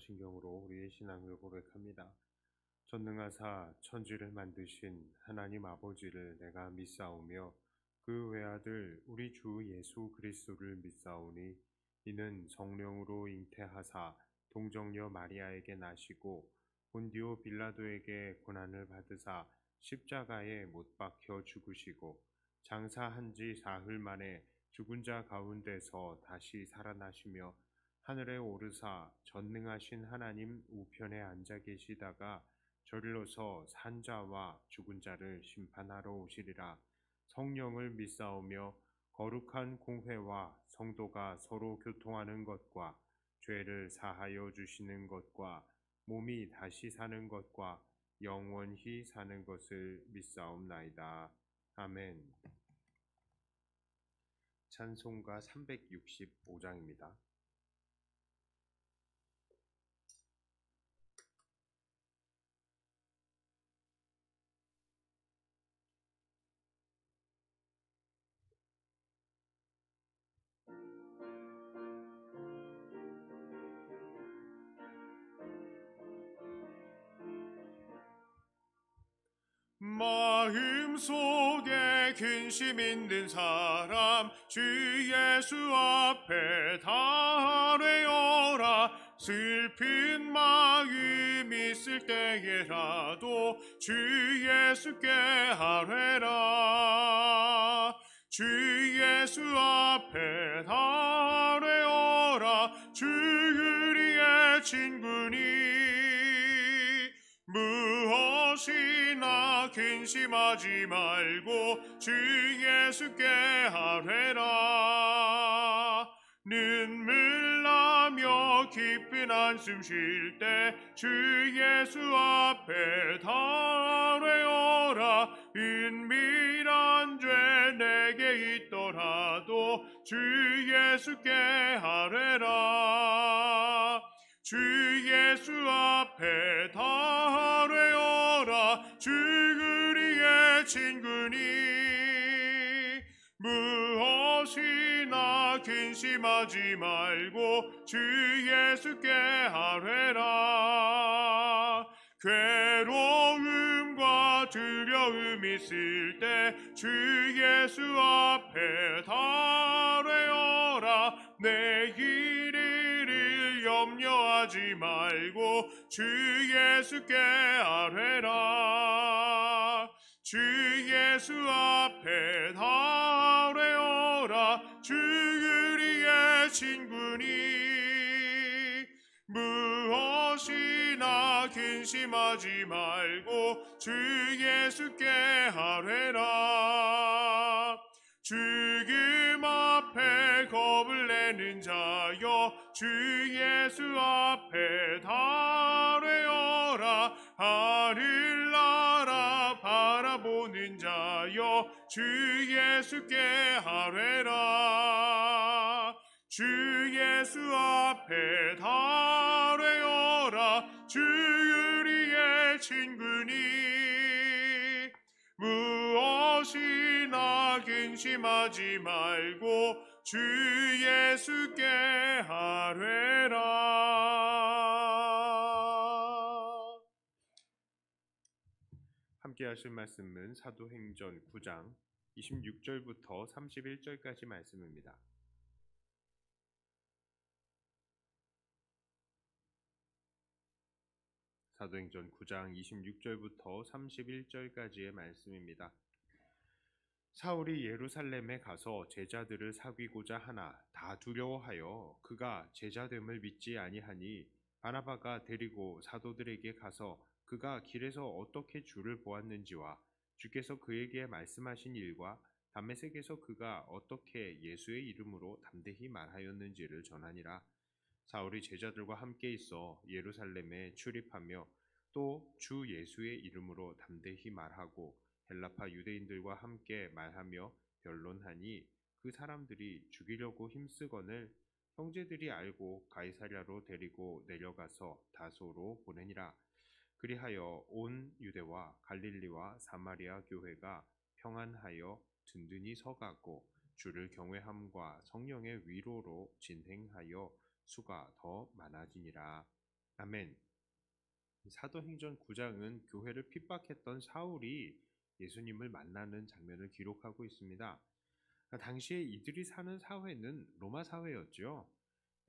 서신경으로 우리의 신앙을 고백합니다. 전능하사 천지를 만드신 하나님 아버지를 내가 믿사오며 그 외아들 우리 주 예수 그리스도를 믿사오니 이는 성령으로 잉태하사 동정녀 마리아에게 나시고 본디오 빌라도에게 고난을 받으사 십자가에 못 박혀 죽으시고 장사한 지 사흘 만에 죽은 자 가운데서 다시 살아나시며 하늘에 오르사 전능하신 하나님 우편에 앉아 계시다가 저리로서 산자와 죽은 자를 심판하러 오시리라. 성령을 믿사오며 거룩한 공회와 성도가 서로 교통하는 것과 죄를 사하여 주시는 것과 몸이 다시 사는 것과 영원히 사는 것을 믿사옵나이다. 아멘. 찬송가 365장입니다. 마음속에 근심 있는 사람 주 예수 앞에 달래어라. 슬픈 마음 있을 때에라도 주 예수께 아뢰라. 주 예수 앞에 달래어라. 주 우리의 친구니 무엇이나 근심하지 말고 주 예수께 아뢰라. 눈물 나며 깊은 한숨 쉴 때 주 예수 앞에 달래어라. 은밀한 죄 내게 있더라도 주 예수께 아뢰라. 주 예수 앞에 달래어라. 주 우리의 친구니 무엇이나 근심하지 말고 주 예수께 아뢰라. 괴로움과 두려움 있을 때 주 예수 앞에 달래어라. 내일을 염려하지 말고 주 예수께 아뢰라. 주 예수 앞에 달래어라. 주 우리의 친구니 무엇이나 근심하지 말고 주 예수께 아뢰라. 죽음 앞에 겁을 내는 자여 주 예수 앞에 달래어라. 하늘 나라 바라보는 자여 주 예수께 아뢰라. 주 예수 앞에 달래어라. 주 우리의 친구니 무엇이나 근심하지 말고 주 예수께 아뢰라. 함께 하실 말씀은 사도행전 9장 26절부터 31절까지 말씀입니다. 사도행전 9장 26절부터 31절까지의 말씀입니다. 사울이 예루살렘에 가서 제자들을 사귀고자 하나 다 두려워하여 그가 제자됨을 믿지 아니하니 바나바가 데리고 사도들에게 가서 그가 길에서 어떻게 주를 보았는지와 주께서 그에게 말씀하신 일과 다메섹에서 그가 어떻게 예수의 이름으로 담대히 말하였는지를 전하니라. 사울이 제자들과 함께 있어 예루살렘에 출입하며 또 주 예수의 이름으로 담대히 말하고 헬라파 유대인들과 함께 말하며 변론하니 그 사람들이 죽이려고 힘쓰거늘 형제들이 알고 가이사랴로 데리고 내려가서 다소로 보내니라. 그리하여 온 유대와 갈릴리와 사마리아 교회가 평안하여 든든히 서가고 주를 경외함과 성령의 위로로 진행하여 수가 더 많아지니라. 아멘. 사도행전 9장은 교회를 핍박했던 사울이 예수님을 만나는 장면을 기록하고 있습니다. 당시에 이들이 사는 사회는 로마 사회였죠.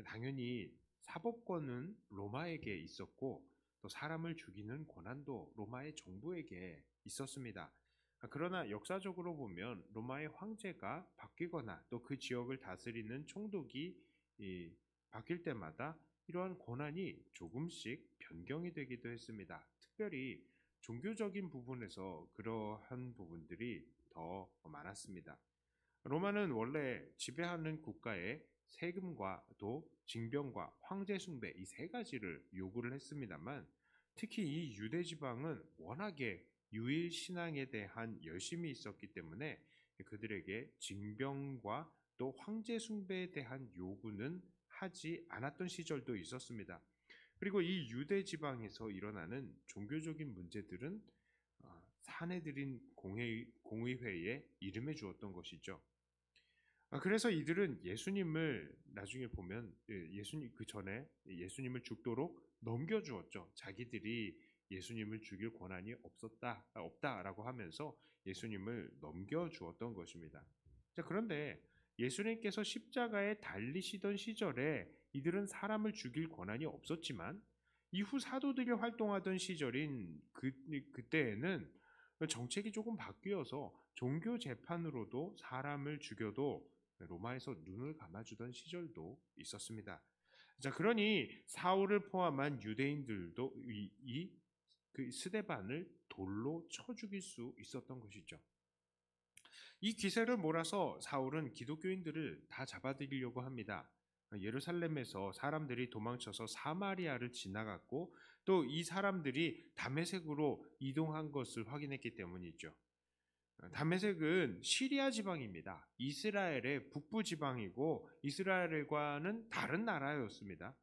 당연히 사법권은 로마에게 있었고 또 사람을 죽이는 권한도 로마의 정부에게 있었습니다. 그러나 역사적으로 보면 로마의 황제가 바뀌거나 또 그 지역을 다스리는 총독이 바뀔 때마다 이러한 권한이 조금씩 변경이 되기도 했습니다. 특별히 종교적인 부분에서 그러한 부분들이 더 많았습니다. 로마는 원래 지배하는 국가에 세금과 또 징병과 황제 숭배 이 세 가지를 요구를 했습니다만 특히 이 유대 지방은 워낙에 유일 신앙에 대한 열심이 있었기 때문에 그들에게 징병과 또 황제 숭배에 대한 요구는 하지 않았던 시절도 있었습니다. 그리고 이 유대 지방에서 일어나는 종교적인 문제들은 사내들인 공의회에 이름해 주었던 것이죠. 그래서 이들은 예수님을 나중에 보면 예수님 그 전에 예수님을 죽도록 넘겨주었죠. 자기들이 예수님을 죽일 권한이 없다라고 하면서 예수님을 넘겨주었던 것입니다. 자, 그런데 예수님께서 십자가에 달리시던 시절에 이들은 사람을 죽일 권한이 없었지만 이후 사도들이 활동하던 시절인 그때에는 정책이 조금 바뀌어서 종교 재판으로도 사람을 죽여도 로마에서 눈을 감아주던 시절도 있었습니다. 자, 그러니 사울을 포함한 유대인들도 그 스데반을 돌로 쳐 죽일 수 있었던 것이죠. 이 기세를 몰아서 사울은 기독교인들을 다 잡아들이려고 합니다. 예루살렘에서 사람들이 도망쳐서 사마리아를 지나갔고 또 이 사람들이 다메섹으로 이동한 것을 확인했기 때문이죠. 다메섹은 시리아 지방입니다. 이스라엘의 북부 지방이고 이스라엘과는 다른 나라였습니다.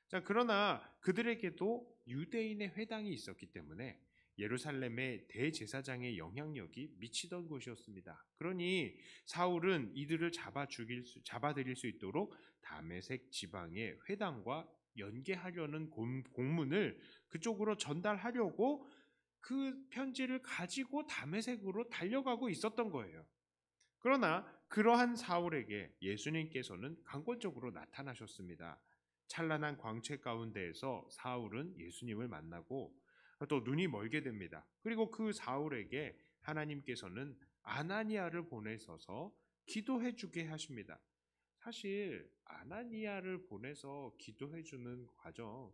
자, 그러나 그들에게도 유대인의 회당이 있었기 때문에 예루살렘의 대제사장의 영향력이 미치던 곳이었습니다. 그러니 사울은 이들을 잡아들일 수 있도록 다메섹 지방의 회당과 연계하려는 공문을 그쪽으로 전달하려고 그 편지를 가지고 다메섹으로 달려가고 있었던 거예요. 그러나 그러한 사울에게 예수님께서는 강권적으로 나타나셨습니다. 찬란한 광채 가운데에서 사울은 예수님을 만나고 또 눈이 멀게 됩니다. 그리고 그 사울에게 하나님께서는 아나니아를 보내셔서 기도해 주게 하십니다. 사실 아나니아를 보내서 기도해 주는 과정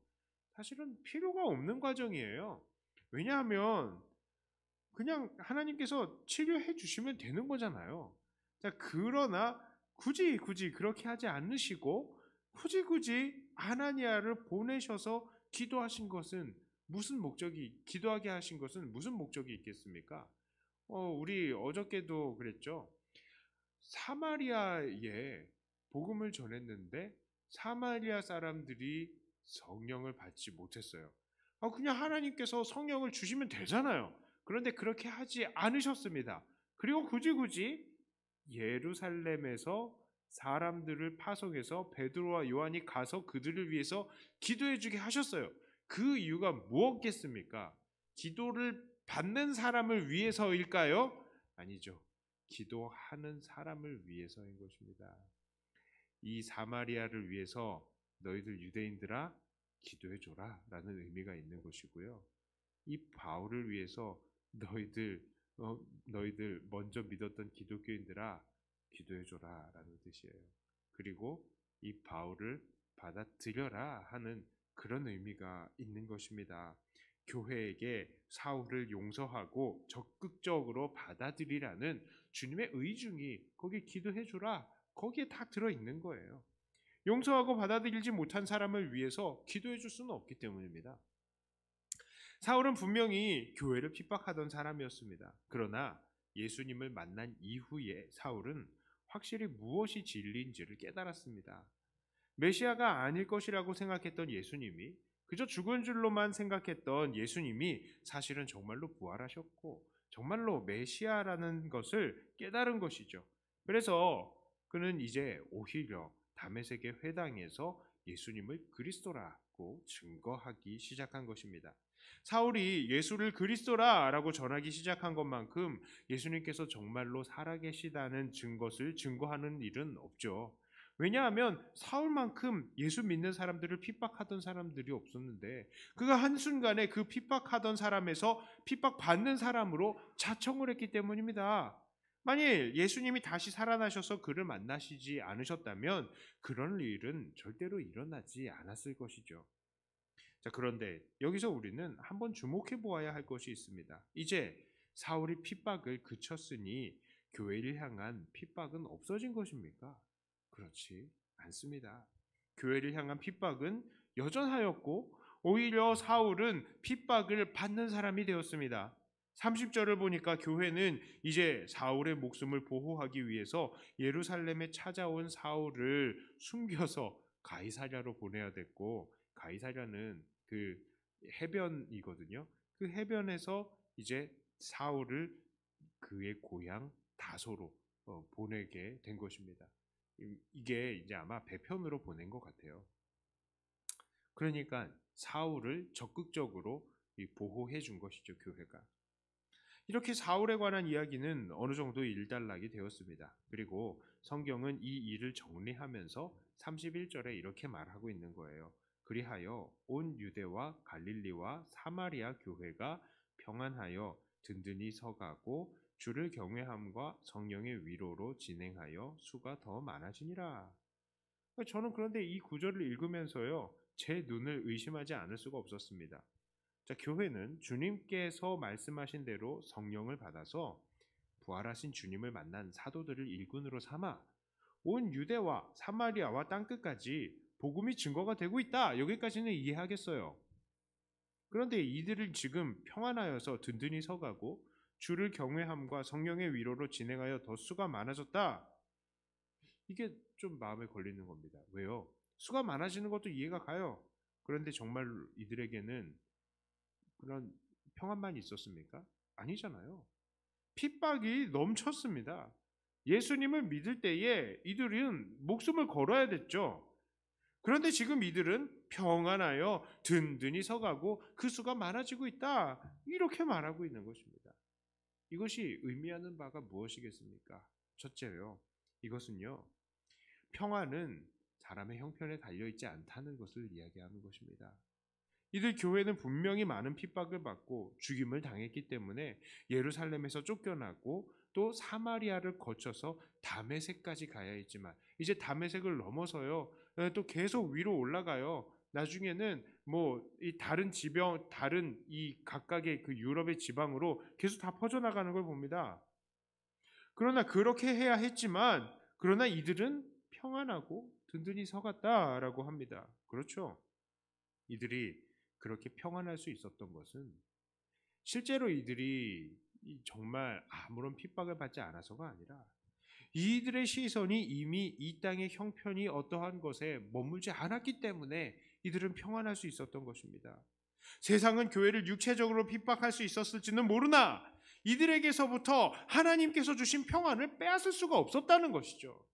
사실은 필요가 없는 과정이에요. 왜냐하면 그냥 하나님께서 치료해 주시면 되는 거잖아요. 자, 그러나 굳이 그렇게 하지 않으시고 굳이 아나니아를 보내셔서 기도하신 것은 기도하게 하신 것은 무슨 목적이 있겠습니까? 우리 어저께도 그랬죠. 사마리아에 복음을 전했는데 사마리아 사람들이 성령을 받지 못했어요. 그냥 하나님께서 성령을 주시면 되잖아요. 그런데 그렇게 하지 않으셨습니다. 그리고 굳이 예루살렘에서 사람들을 파송해서 베드로와 요한이 가서 그들을 위해서 기도해 주게 하셨어요. 그 이유가 무엇겠습니까? 기도를 받는 사람을 위해서일까요? 아니죠. 기도하는 사람을 위해서인 것입니다. 이 사마리아를 위해서 너희들 유대인들아 기도해 줘라 라는 의미가 있는 것이고요. 이 바울을 위해서 너희들 먼저 믿었던 기독교인들아 기도해 줘라 라는 뜻이에요. 그리고 이 바울을 받아들여라 하는 그런 의미가 있는 것입니다. 교회에게 사울을 용서하고 적극적으로 받아들이라는 주님의 의중이 거기 기도해 주라 거기에 다 들어있는 거예요. 용서하고 받아들이지 못한 사람을 위해서 기도해 줄 수는 없기 때문입니다. 사울은 분명히 교회를 핍박하던 사람이었습니다. 그러나 예수님을 만난 이후에 사울은 확실히 무엇이 진리인지를 깨달았습니다. 메시아가 아닐 것이라고 생각했던 예수님이 그저 죽은 줄로만 생각했던 예수님이 사실은 정말로 부활하셨고 정말로 메시아라는 것을 깨달은 것이죠. 그래서 그는 이제 오히려 다메섹의 회당에서 예수님을 그리스도라 받고 증거하기 시작한 것입니다. 사울이 예수를 그리스도라라고 전하기 시작한 것만큼 예수님께서 정말로 살아계시다는 것을 증거하는 일은 없죠. 왜냐하면 사울만큼 예수 믿는 사람들을 핍박하던 사람들이 없었는데 그가 한순간에 그 핍박하던 사람에서 핍박받는 사람으로 자청을 했기 때문입니다. 만일 예수님이 다시 살아나셔서 그를 만나시지 않으셨다면 그런 일은 절대로 일어나지 않았을 것이죠. 자, 그런데 여기서 우리는 한번 주목해 보아야 할 것이 있습니다. 이제 사울이 핍박을 그쳤으니 교회를 향한 핍박은 없어진 것입니까? 그렇지 않습니다. 교회를 향한 핍박은 여전하였고 오히려 사울은 핍박을 받는 사람이 되었습니다. 30절을 보니까 교회는 이제 사울의 목숨을 보호하기 위해서 예루살렘에 찾아온 사울을 숨겨서 가이사랴로 보내야 됐고, 가이사랴는 그 해변이거든요. 그 해변에서 이제 사울을 그의 고향 다소로 보내게 된 것입니다. 이게 이제 아마 배편으로 보낸 것 같아요. 그러니까 사울을 적극적으로 보호해 준 것이죠, 교회가. 이렇게 사울에 관한 이야기는 어느 정도 일단락이 되었습니다. 그리고 성경은 이 일을 정리하면서 31절에 이렇게 말하고 있는 거예요. 그리하여 온 유대와 갈릴리와 사마리아 교회가 평안하여 든든히 서가고 주를 경외함과 성령의 위로로 진행하여 수가 더 많아지니라. 저는 그런데 이 구절을 읽으면서요, 제 눈을 의심하지 않을 수가 없었습니다. 자, 교회는 주님께서 말씀하신 대로 성령을 받아서 부활하신 주님을 만난 사도들을 일꾼으로 삼아 온 유대와 사마리아와 땅끝까지 복음이 증거가 되고 있다. 여기까지는 이해하겠어요. 그런데 이들을 지금 평안하여서 든든히 서가고 주를 경외함과 성령의 위로로 진행하여 더 수가 많아졌다. 이게 좀 마음에 걸리는 겁니다. 왜요? 수가 많아지는 것도 이해가 가요. 그런데 정말 이들에게는 그런 평안만 있었습니까? 아니잖아요. 핍박이 넘쳤습니다. 예수님을 믿을 때에 이들은 목숨을 걸어야 됐죠. 그런데 지금 이들은 평안하여 든든히 서가고 그 수가 많아지고 있다. 이렇게 말하고 있는 것입니다. 이것이 의미하는 바가 무엇이겠습니까? 첫째요. 이것은요. 평안은 사람의 형편에 달려있지 않다는 것을 이야기하는 것입니다. 이들 교회는 분명히 많은 핍박을 받고 죽임을 당했기 때문에 예루살렘에서 쫓겨나고 또 사마리아를 거쳐서 다메섹까지 가야 했지만 이제 다메섹을 넘어서요 또 계속 위로 올라가요. 나중에는 뭐 이 다른 지방, 다른 이 각각의 그 유럽의 지방으로 계속 다 퍼져나가는 걸 봅니다. 그러나 그렇게 해야 했지만 그러나 이들은 평안하고 든든히 서갔다라고 합니다. 그렇죠? 이들이 그렇게 평안할 수 있었던 것은 실제로 이들이 정말 아무런 핍박을 받지 않아서가 아니라 이들의 시선이 이미 이 땅의 형편이 어떠한 것에 머물지 않았기 때문에 이들은 평안할 수 있었던 것입니다. 세상은 교회를 육체적으로 핍박할 수 있었을지는 모르나 이들에게서부터 하나님께서 주신 평안을 빼앗을 수가 없었다는 것이죠.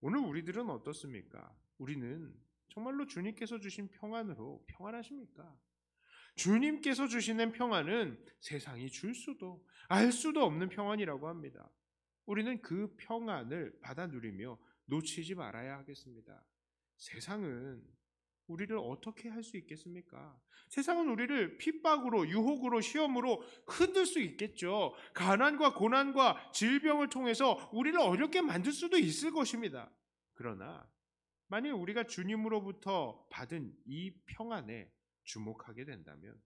오늘 우리들은 어떻습니까? 우리는 정말로 주님께서 주신 평안으로 평안하십니까? 주님께서 주시는 평안은 세상이 줄 수도 알 수도 없는 평안이라고 합니다. 우리는 그 평안을 받아 누리며 놓치지 말아야 하겠습니다. 세상은 우리를 어떻게 할 수 있겠습니까? 세상은 우리를 핍박으로, 유혹으로, 시험으로 흔들 수 있겠죠. 가난과 고난과 질병을 통해서 우리를 어렵게 만들 수도 있을 것입니다. 그러나 만일 우리가 주님으로부터 받은 이 평안에 주목하게 된다면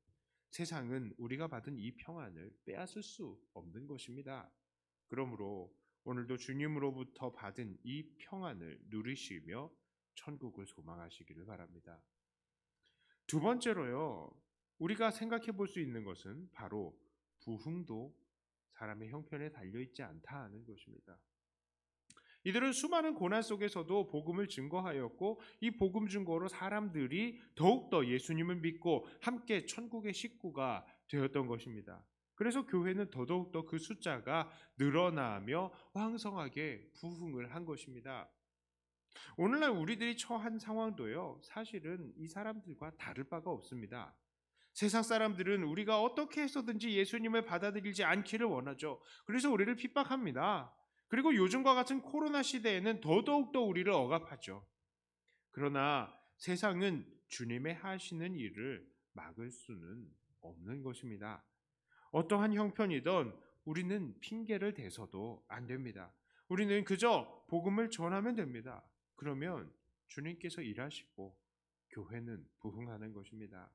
세상은 우리가 받은 이 평안을 빼앗을 수 없는 것입니다. 그러므로 오늘도 주님으로부터 받은 이 평안을 누리시며 천국을 소망하시기를 바랍니다. 두 번째로요, 우리가 생각해 볼 수 있는 것은 바로 부흥도 사람의 형편에 달려있지 않다 하는 것입니다. 이들은 수많은 고난 속에서도 복음을 증거하였고 이 복음 증거로 사람들이 더욱더 예수님을 믿고 함께 천국의 식구가 되었던 것입니다. 그래서 교회는 더더욱더 그 숫자가 늘어나며 왕성하게 부흥을 한 것입니다. 오늘날 우리들이 처한 상황도요, 사실은 이 사람들과 다를 바가 없습니다. 세상 사람들은 우리가 어떻게 해서든지 예수님을 받아들이지 않기를 원하죠. 그래서 우리를 핍박합니다. 그리고 요즘과 같은 코로나 시대에는 더더욱더 우리를 억압하죠. 그러나 세상은 주님의 하시는 일을 막을 수는 없는 것입니다. 어떠한 형편이든 우리는 핑계를 대서도 안 됩니다. 우리는 그저 복음을 전하면 됩니다. 그러면 주님께서 일하시고 교회는 부흥하는 것입니다.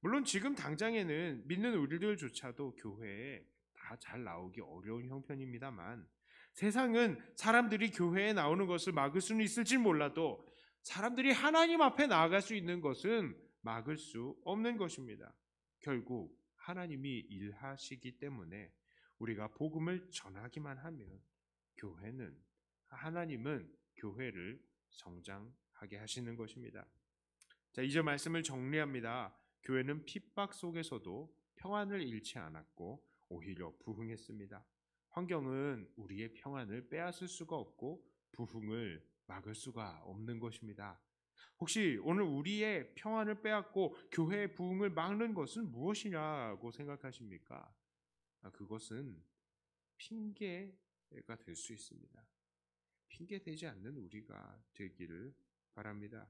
물론 지금 당장에는 믿는 우리들조차도 교회에 다 잘 나오기 어려운 형편입니다만, 세상은 사람들이 교회에 나오는 것을 막을 수는 있을지 몰라도 사람들이 하나님 앞에 나아갈 수 있는 것은 막을 수 없는 것입니다. 결국 하나님이 일하시기 때문에 우리가 복음을 전하기만 하면 하나님은 교회를 성장하게 하시는 것입니다. 자, 이제 말씀을 정리합니다. 교회는 핍박 속에서도 평안을 잃지 않았고 오히려 부흥했습니다. 환경은 우리의 평안을 빼앗을 수가 없고 부흥을 막을 수가 없는 것입니다. 혹시 오늘 우리의 평안을 빼앗고 교회의 부흥을 막는 것은 무엇이냐고 생각하십니까? 그것은 핑계가 될 수 있습니다. 핑계 되지 않는 우리가 되기를 바랍니다.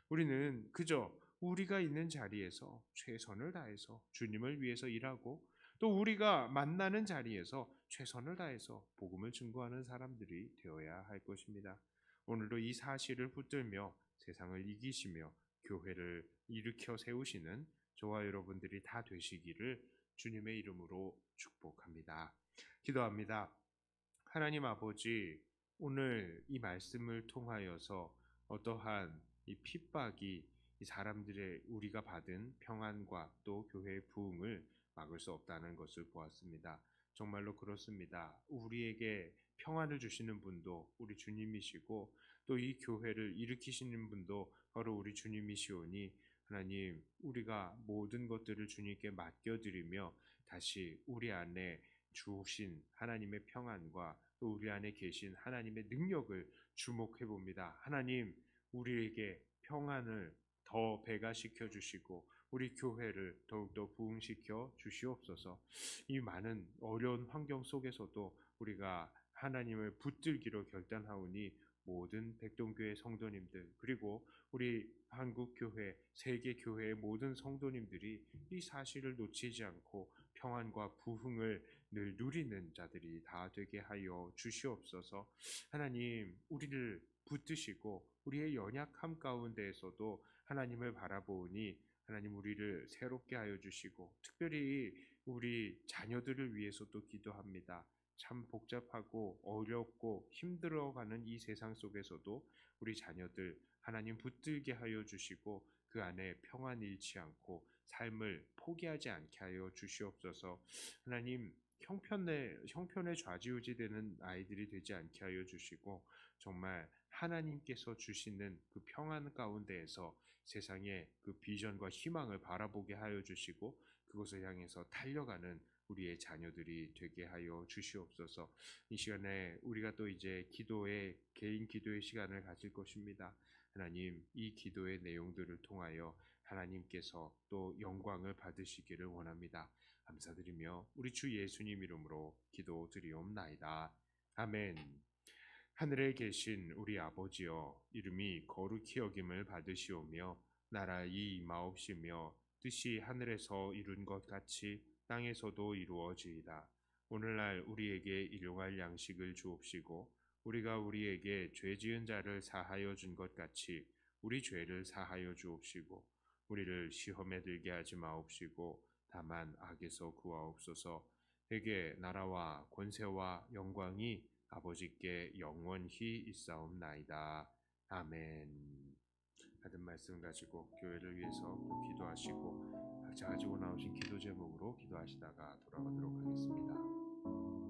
우리는 그저 우리가 있는 자리에서 최선을 다해서 주님을 위해서 일하고, 또 우리가 만나는 자리에서 최선을 다해서 복음을 증거하는 사람들이 되어야 할 것입니다. 오늘도 이 사실을 붙들며 세상을 이기시며 교회를 일으켜 세우시는 저와 여러분들이 다 되시기를 주님의 이름으로 축복합니다. 기도합니다. 하나님 아버지, 오늘 이 말씀을 통하여서 어떠한 이 핍박이 이 사람들의 우리가 받은 평안과 또 교회의 부흥을 막을 수 없다는 것을 보았습니다. 정말로 그렇습니다. 우리에게 평안을 주시는 분도 우리 주님이시고, 또 이 교회를 일으키시는 분도 바로 우리 주님이시오니, 하나님, 우리가 모든 것들을 주님께 맡겨드리며 다시 우리 안에 주신 하나님의 평안과 또 우리 안에 계신 하나님의 능력을 주목해 봅니다. 하나님, 우리에게 평안을 더 배가시켜 주시고 우리 교회를 더욱더 부흥시켜 주시옵소서. 이 많은 어려운 환경 속에서도 우리가 하나님을 붙들기로 결단하오니 모든 백동교회 성도님들, 그리고 우리 한국교회, 세계교회의 모든 성도님들이 이 사실을 놓치지 않고 평안과 부흥을 늘 누리는 자들이 다 되게 하여 주시옵소서. 하나님, 우리를 붙드시고 우리의 연약함 가운데에서도 하나님을 바라보니 하나님 우리를 새롭게 하여 주시고, 특별히 우리 자녀들을 위해서도 기도합니다. 참 복잡하고 어렵고 힘들어가는 이 세상 속에서도 우리 자녀들 하나님 붙들게 하여 주시고 그 안에 평안 잃지 않고 삶을 포기하지 않게 하여 주시옵소서. 하나님, 형편에 좌지우지되는 아이들이 되지 않게 하여 주시고, 정말 하나님께서 주시는 그 평안 가운데에서 세상의 그 비전과 희망을 바라보게 하여 주시고 그것을 향해서 달려가는 우리의 자녀들이 되게 하여 주시옵소서. 이 시간에 우리가 또 이제 개인 기도의 시간을 가질 것입니다. 하나님, 이 기도의 내용들을 통하여 하나님께서 또 영광을 받으시기를 원합니다. 감사드리며 우리 주 예수님 이름으로 기도드리옵나이다. 아멘. 하늘에 계신 우리 아버지여, 이름이 거룩히 여김을 받으시오며 나라의 임하옵시며 뜻이 하늘에서 이룬 것 같이 땅에서도 이루어지이다. 오늘날 우리에게 일용할 양식을 주옵시고 우리가 우리에게 죄 지은 자를 사하여 준 것 같이 우리 죄를 사하여 주옵시고 우리를 시험에 들게 하지 마옵시고 다만 악에서 구하옵소서. 대개 나라와 권세와 영광이 아버지께 영원히 있사옵나이다. 아멘. 받은 말씀 가지고 교회를 위해서 또 기도하시고 각자 가지고 나오신 기도 제목으로 기도하시다가 돌아가도록 하겠습니다.